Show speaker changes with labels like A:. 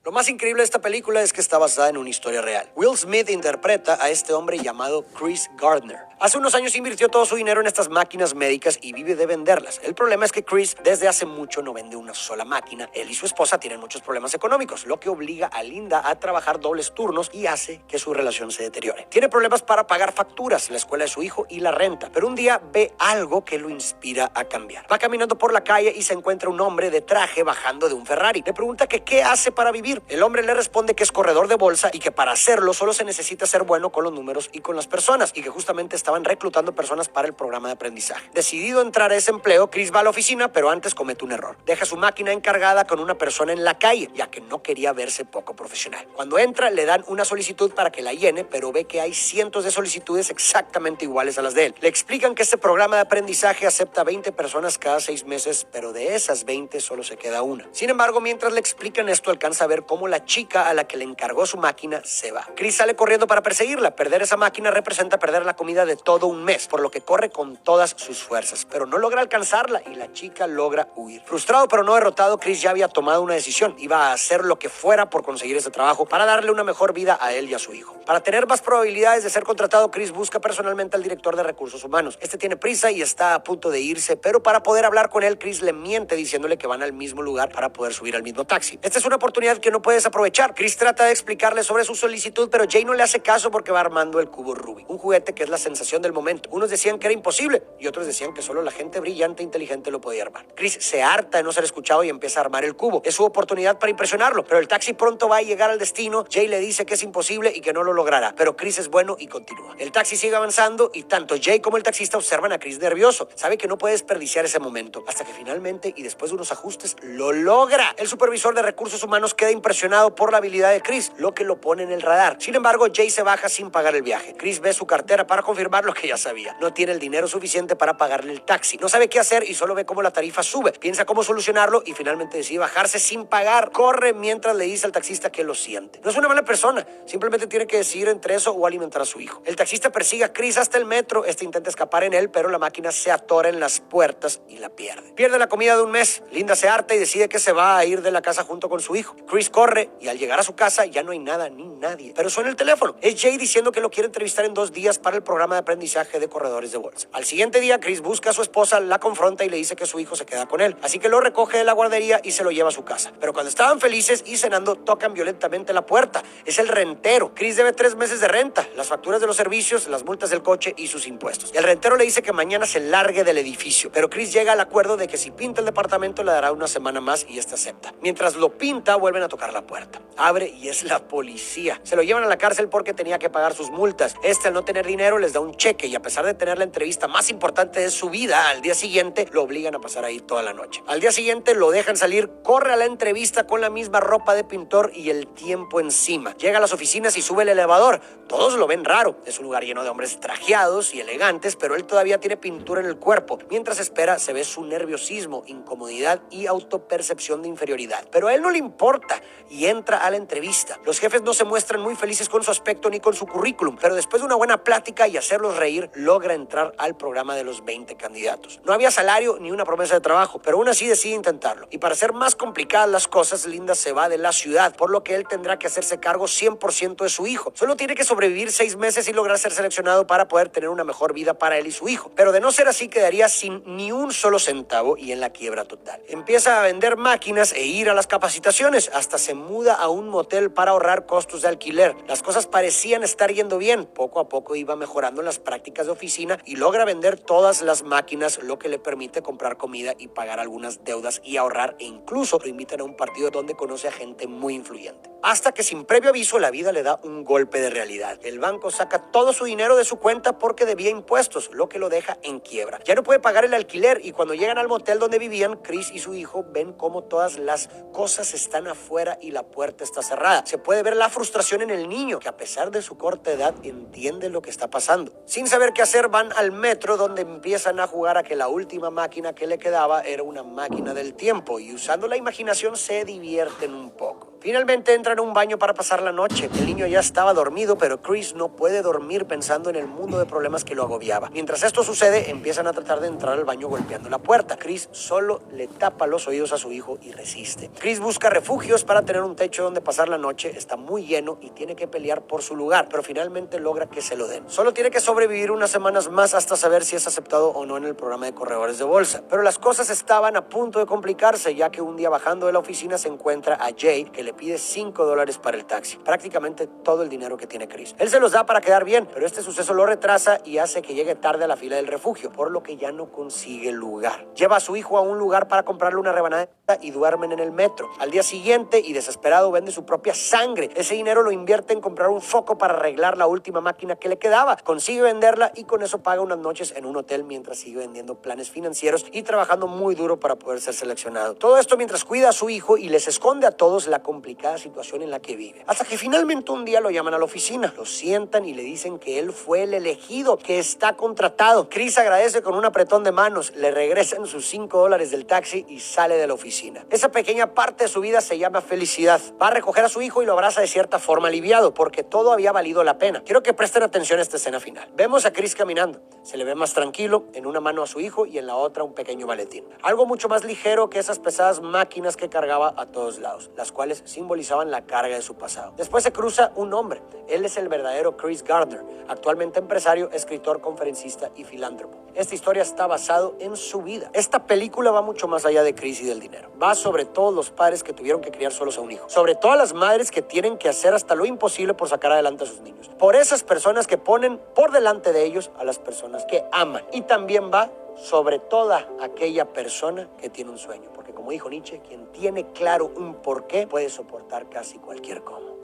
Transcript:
A: Lo más increíble de esta película es que está basada en una historia real. Will Smith interpreta a este hombre llamado Chris Gardner. Hace unos años invirtió todo su dinero en estas máquinas médicas y vive de venderlas. El problema es que Chris desde hace mucho no vende una sola máquina. Él y su esposa tienen muchos problemas económicos, lo que obliga a Linda a trabajar dobles turnos y hace que su relación se deteriore. Tiene problemas para pagar facturas, la escuela de su hijo y la renta, pero un día ve algo que lo inspira a cambiar. Va caminando por la calle y se encuentra un hombre de traje bajando de un Ferrari. Le pregunta que qué hace para vivir. El hombre le responde que es corredor de bolsa y que para hacerlo solo se necesita ser bueno con los números y con las personas, y que justamente estaban reclutando personas para el programa de aprendizaje. Decidido a entrar a ese empleo, Chris va a la oficina, pero antes comete un error. Deja su máquina encargada con una persona en la calle, ya que no quería verse poco profesional. Cuando entra, le dan una solicitud para que la llene, pero ve que hay cientos de solicitudes exactamente iguales a las de él. Le explican que este programa de aprendizaje acepta 20 personas cada 6 meses, pero de esas 20 solo se queda una. Sin embargo, mientras le explican esto, alcanza a ver cómo la chica a la que le encargó su máquina se va. Chris sale corriendo para perseguirla. Perder esa máquina representa perder la comida de todo un mes, por lo que corre con todas sus fuerzas, pero no logra alcanzarla y la chica logra huir. Frustrado pero no derrotado, Chris ya había tomado una decisión. Iba a hacer lo que fuera por conseguir ese trabajo para darle una mejor vida a él y a su hijo. Para tener más probabilidades de ser contratado, Chris busca personalmente al director de recursos humanos. Este tiene prisa y está a punto de irse, pero para poder hablar con él, Chris le miente diciéndole que van al mismo lugar para poder subir al mismo taxi. Esta es una oportunidad que no puedes aprovechar. Chris trata de explicarle sobre su solicitud, pero Jay no le hace caso porque va armando el cubo Rubik, un juguete que es la sensación del momento. Unos decían que era imposible y otros decían que solo la gente brillante e inteligente lo podía armar. Chris se harta de no ser escuchado y empieza a armar el cubo. Es su oportunidad para impresionarlo, pero el taxi pronto va a llegar al destino. Jay le dice que es imposible y que no lo logrará, pero Chris es bueno y continúa. El taxi sigue avanzando y tanto Jay como el taxista observan a Chris nervioso. Sabe que no puede desperdiciar ese momento, hasta que finalmente y después de unos ajustes lo logra. El supervisor de recursos humanos queda impresionado por la habilidad de Chris, lo que lo pone en el radar. Sin embargo, Jay se baja sin pagar el viaje. Chris ve su cartera para confirmar lo que ya sabía. No tiene el dinero suficiente para pagarle el taxi. No sabe qué hacer y solo ve cómo la tarifa sube. Piensa cómo solucionarlo y finalmente decide bajarse sin pagar. Corre mientras le dice al taxista que lo siente. No es una mala persona, simplemente tiene que decidir entre eso o alimentar a su hijo. El taxista persigue a Chris hasta el metro. Este intenta escapar en él, pero la máquina se atora en las puertas y la pierde. Pierde la comida de un mes. Linda se harta y decide que se va a ir de la casa junto con su hijo. Chris corre y al llegar a su casa ya no hay nada ni nadie. Pero suena el teléfono. Es Jay diciendo que lo quiere entrevistar en 2 días para el programa de aprendizaje de corredores de bolsa. Al siguiente día, Chris busca a su esposa, la confronta y le dice que su hijo se queda con él. Así que lo recoge de la guardería y se lo lleva a su casa. Pero cuando estaban felices y cenando, tocan violentamente la puerta. Es el rentero. Chris debe 3 meses de renta, las facturas de los servicios, las multas del coche y sus impuestos. El rentero le dice que mañana se largue del edificio, pero Chris llega al acuerdo de que si pinta el departamento le dará una semana más y este acepta. Mientras lo pinta, vuelven a tocar la puerta. Abre y es la policía. Se lo llevan a la cárcel porque tenía que pagar sus multas. Al no tener dinero les da un cheque y a pesar de tener la entrevista más importante de su vida, al día siguiente lo obligan a pasar ahí toda la noche. Al día siguiente lo dejan salir, corre a la entrevista con la misma ropa de pintor y el tiempo encima. Llega a las oficinas y sube el elevador. Todos lo ven raro. Es un lugar lleno de hombres trajeados y elegantes, pero él todavía tiene pintura en el cuerpo. Mientras espera, se ve su nerviosismo, incomodidad y autopercepción de inferioridad. Pero a él no le importa y entra a la entrevista. Los jefes no se muestran muy felices con su aspecto ni con su currículum, pero después de una buena plática y hacerlos reír, logra entrar al programa de los 20 candidatos. No había salario ni una promesa de trabajo, pero aún así decide intentarlo. Y para hacer más complicadas las cosas, Linda se va de la ciudad, por lo que él tendrá que hacerse cargo 100% de su hijo. Solo tiene que sobrevivir 6 meses y lograr ser seleccionado para poder tener una mejor vida para él y su hijo. Pero de no ser así, quedaría sin ni un solo centavo y en la quiebra total. Empieza a vender máquinas e ir a las capacitaciones. Hasta se muda a un motel para ahorrar costos de alquiler. Las cosas parecían estar yendo bien. Poco a poco iba mejorando en las prácticas de oficina y logra vender todas las máquinas, lo que le permite comprar comida y pagar algunas deudas y ahorrar, e incluso lo invitan a un partido donde conoce a gente muy influyente. Hasta que sin previo aviso la vida le da un golpe de realidad. El banco saca todo su dinero de su cuenta porque debía impuestos, lo que lo deja en quiebra. Ya no puede pagar el alquiler y cuando llegan al motel donde vivían, Chris y su hijo ven cómo todas las cosas están afuera y la puerta está cerrada. Se puede ver la frustración en el niño, que a pesar de su corta edad entiende lo que está pasando. Sin saber qué hacer, van al metro donde empiezan a jugar a que la última máquina que le quedaba era una máquina del tiempo y usando la imaginación se divierten un poco. Finalmente entra en un baño para pasar la noche. El niño ya estaba dormido, pero Chris no puede dormir pensando en el mundo de problemas que lo agobiaba. Mientras esto sucede, empiezan a tratar de entrar al baño golpeando la puerta. Chris solo le tapa los oídos a su hijo y resiste. Chris busca refugios para tener un techo donde pasar la noche. Está muy lleno y tiene que pelear por su lugar, pero finalmente logra que se lo den. Solo tiene que sobrevivir unas semanas más hasta saber si es aceptado o no en el programa de corredores de bolsa. Pero las cosas estaban a punto de complicarse, ya que un día bajando de la oficina se encuentra a Jay, que le pide $5 para el taxi, prácticamente todo el dinero que tiene Chris. Él se los da para quedar bien, pero este suceso lo retrasa y hace que llegue tarde a la fila del refugio, por lo que ya no consigue lugar. Lleva a su hijo a un lugar para comprarle una rebanada y duermen en el metro. Al día siguiente, y desesperado, vende su propia sangre. Ese dinero lo invierte en comprar un foco para arreglar la última máquina que le quedaba. Consigue venderla y con eso paga unas noches en un hotel mientras sigue vendiendo planes financieros y trabajando muy duro para poder ser seleccionado. Todo esto mientras cuida a su hijo y les esconde a todos la complicada situación en la que vive. Hasta que finalmente un día lo llaman a la oficina, lo sientan y le dicen que él fue el elegido, que está contratado. Chris agradece con un apretón de manos, le regresan sus $5 del taxi y sale de la oficina. Esa pequeña parte de su vida se llama felicidad. Va a recoger a su hijo y lo abraza de cierta forma aliviado, porque todo había valido la pena. Quiero que presten atención a esta escena final. Vemos a Chris caminando. Se le ve más tranquilo, en una mano a su hijo y en la otra un pequeño maletín. Algo mucho más ligero que esas pesadas máquinas que cargaba a todos lados, las cuales simbolizaban la carga de su pasado. Después se cruza un hombre. Él es el verdadero Chris Gardner, actualmente empresario, escritor, conferencista y filántropo. Esta historia está basada en su vida. Esta película va mucho más allá de Chris y del dinero. Va sobre todos los padres que tuvieron que criar solos a un hijo. Sobre todas las madres que tienen que hacer hasta lo imposible por sacar adelante a sus niños. Por esas personas que ponen por delante de ellos a las personas que aman. Y también va sobre toda aquella persona que tiene un sueño. Porque como dijo Nietzsche, quien tiene claro un porqué puede soportar casi cualquier cómo.